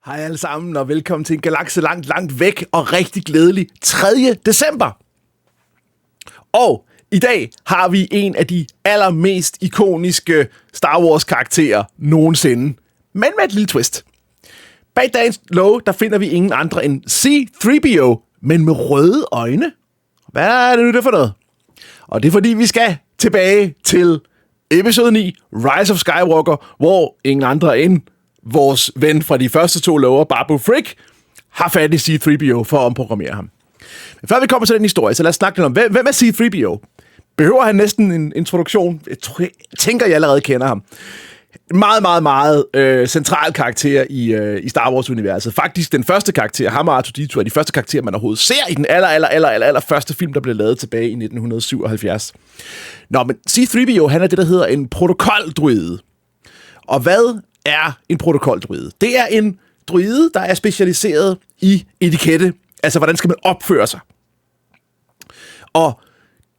Hej alle sammen, og velkommen til en galakse langt, langt væk og rigtig glædelig 3. december. Og i dag har vi en af de allermest ikoniske Star Wars-karakterer nogensinde, men med et lille twist. Bag dagens låge, der finder vi ingen andre end C-3PO, men med røde øjne. Hvad er det nu det for noget? Og det er fordi, vi skal tilbage til episode 9, Rise of Skywalker, hvor ingen andre end vores ven fra de første 2 lover, Babu Frick, har fat i C-3PO for at omprogrammere ham. Men før vi kommer til den historie, så lad os snakke lidt om, hvem er C-3PO? Behøver han næsten en introduktion? Jeg tænker, jeg allerede kender ham. Meget central karakter i Star Wars-universet. Faktisk den første karakter, ham og R2-D2, er de første karakterer, man overhovedet ser i den aller første film, der blev lavet tilbage i 1977. Nå, men C-3PO, han er det, der hedder en protokoldruide. Og hvad er en protokoldruide? Det er en druide, der er specialiseret i etikette. Altså, hvordan skal man opføre sig? Og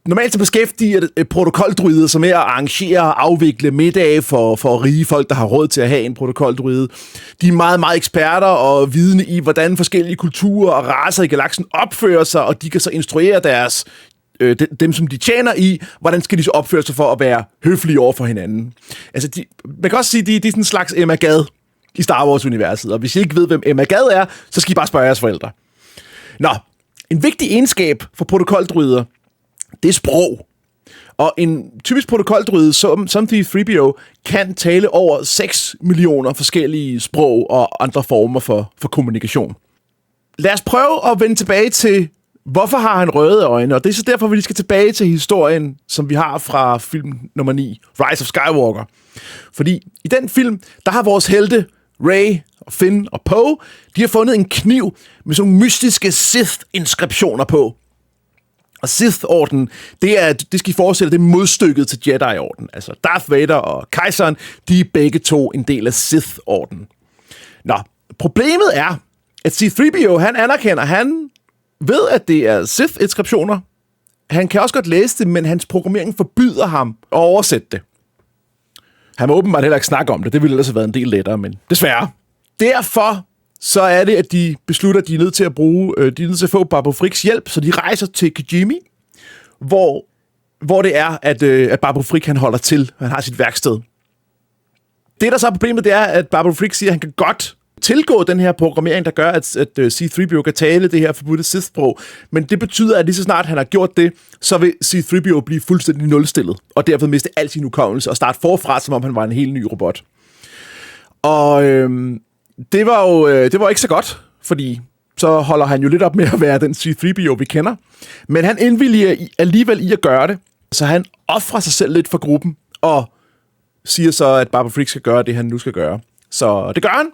normalt så beskæftiger protokoldruide sig med at arrangere og afvikle middage for rige folk, der har råd til at have en protokoldruide. De er meget eksperter og vidne i, hvordan forskellige kulturer og racer i galaksen opfører sig, og de kan så instruere dem, som de tjener i, hvordan skal de så opføre sig for at være høflige over for hinanden. Altså, man kan også sige, de er sådan en slags Emma Gad i Star Wars-universet, og hvis I ikke ved, hvem Emma Gad er, så skal I bare spørge jeres forældre. Nå, en vigtig egenskab for protokoldruider, det er sprog. Og en typisk protokoldruide, som C-3PO, kan tale over 6 millioner forskellige sprog og andre former for kommunikation. Lad os prøve at vende tilbage til, hvorfor har han røde øjne? Og det er så derfor, vi skal tilbage til historien, som vi har fra film nummer 9, Rise of Skywalker. Fordi i den film, der har vores helte, Rey og Finn og Poe, de har fundet en kniv med sådan nogle mystiske Sith-inskriptioner på. Og Sith-orden, det skal I forestille, det er modstykket til Jedi-orden. Altså Darth Vader og kejseren, de er begge to en del af Sith-orden. Nå, problemet er, at C-3PO, han anerkender, han ved, at det er Sith-inskriptioner. Han kan også godt læse det, men hans programmering forbyder ham at oversætte det. Han må åbenbart heller ikke snakke om det. Det ville ellers have været en del lettere, men desværre. Derfor så er det, at de beslutter, at de er nødt til at få Babu Fricks hjælp, så de rejser til Kijimi, hvor det er, at Babu Frick han holder til. Han har sit værksted. Det, der så er problemet, det er, at Babu Frick siger, at han kan godt tilgå den her programmering, der gør, at C-3PO kan tale det her forbudte Sith-sprog. Men det betyder, at lige så snart han har gjort det, så vil C-3PO blive fuldstændig nulstillet, og derved miste al sin hukommelse og starte forfra, som om han var en helt ny robot. Og det var ikke så godt, fordi så holder han jo lidt op med at være den C-3PO, vi kender. Men han indvilliger alligevel i at gøre det, så han offrer sig selv lidt for gruppen, og siger så, at Babu Frick skal gøre det, han nu skal gøre. Så det gør han.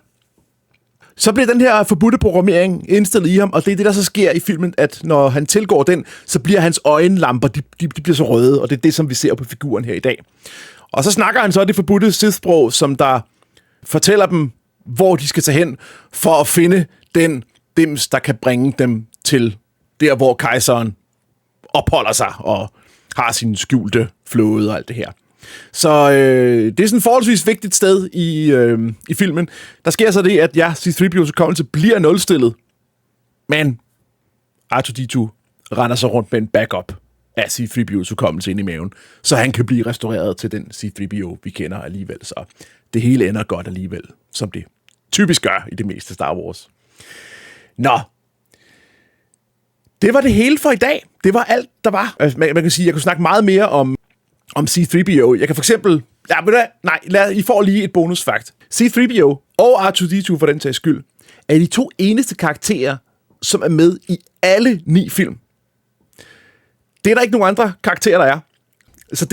Så bliver den her forbudte programmering indstillet i ham, og det er det, der så sker i filmen, at når han tilgår den, så bliver hans øjenlamper, de bliver så røde, og det er det, som vi ser på figuren her i dag. Og så snakker han så det forbudte Sith-sprog, som der fortæller dem, hvor de skal tage hen, for at finde den dims, der kan bringe dem til der, hvor kejseren opholder sig, og har sin skjulte flåde og alt det her. Så det er sådan et forholdsvis vigtigt sted i filmen. Der sker så det, at C-3PO's hukommelse bliver nulstillet, men R2-D2 render så rundt med en backup af C-3PO's hukommelse ind i maven, så han kan blive restaureret til den C-3PO, vi kender alligevel. Så det hele ender godt alligevel, som det typisk gør i det meste Star Wars. Nå. Det var det hele for i dag. Det var alt, der var. Man kan sige, jeg kunne snakke meget mere om C-3PO. Jeg kan for eksempel... I får lige et bonusfakt. C-3PO og R2-D2 for den sags skyld, er de 2 eneste karakterer, som er med i alle 9 film. Det er der ikke nogen andre karakterer, der er. Så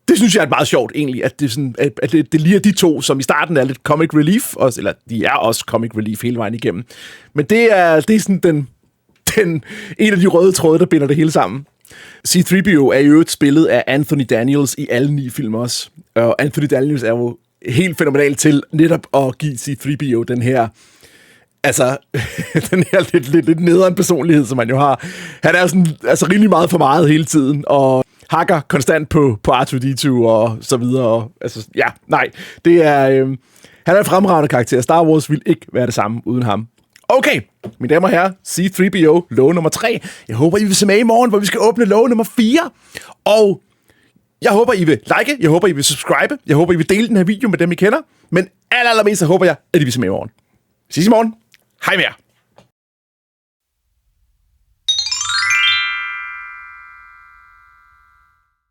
det synes jeg er meget sjovt, egentlig, at det lige er de 2, som i starten er lidt comic relief, eller de er også comic relief hele vejen igennem. Men det er sådan en af de røde tråde, der binder det hele sammen. C-3PO er jo et spillet af Anthony Daniels i alle 9 film også. Og Anthony Daniels er jo helt fænomenal til netop at give C-3PO den her lidt nederen personlighed, som man jo har. Han er sådan, rimelig meget for meget hele tiden, og hakker konstant på R2-D2 og så videre. Og, det er... Han er en fremragende karakter. Star Wars vil ikke være det samme uden ham. Okay, mine damer og herrer, C-3PO, låge nummer 3. Jeg håber, I vil se med i morgen, hvor vi skal åbne låge nummer 4. Og jeg håber, I vil like, jeg håber, I vil subscribe, jeg håber, I vil dele den her video med dem, I kender. Men allermest så håber jeg, at I vil se med i morgen. Vi ses i morgen. Hej med jer.